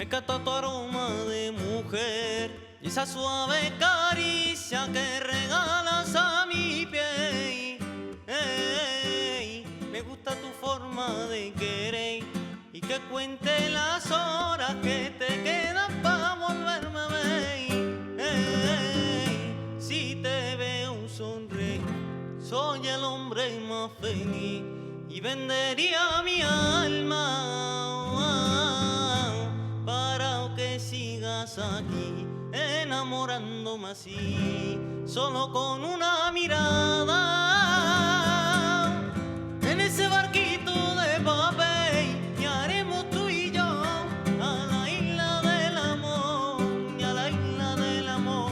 me encanta tu aroma de mujer y esa suave caricia que regalas a mi piel. Ey, me gusta tu forma de querer y que cuente las horas que te quedan para volverme a ver. Ey, si te veo sonreír, soy el hombre más feliz y vendería mi alma para que sigas aquí enamorándome así, solo con una mirada. En ese barquito de papel y haremos tú y yo a la isla del amor, y a la isla del amor.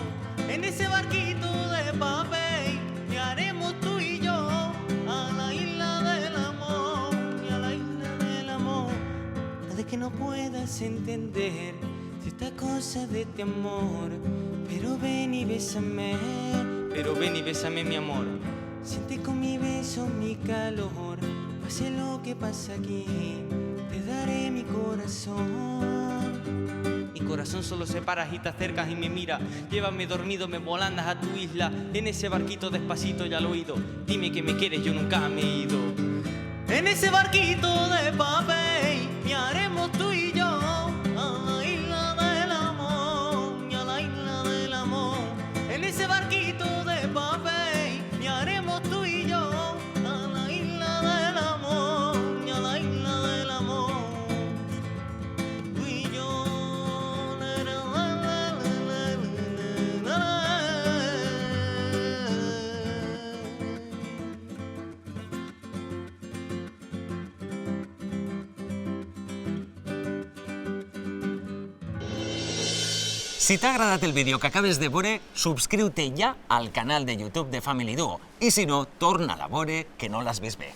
En ese barquito de papel y haremos tú y yo a la isla del amor, y a la isla del amor. Nada que no puedas entender si esta cosa de este amor, pero ven y bésame, mi amor. Siente con mi beso mi calor, pase lo que pasa aquí, te daré mi corazón. Mi corazón solo se para y te acercas y me mira. Llévame dormido, me volandas a tu isla, en ese barquito despacito ya al oído. Dime que me quieres, yo nunca me he ido. En ese barquito de papel y haremos tú y yo a la isla del amor, y a la isla del amor. En ese barquito de papel y haremos tú y yo a la isla del amor, y a la isla del amor. Tú y yo. Si t'ha agradat el vídeo que acabes de veure, subscriu-te ja al canal de YouTube de Family Duo. I si no, torna a la veure, que no l'has vist bé.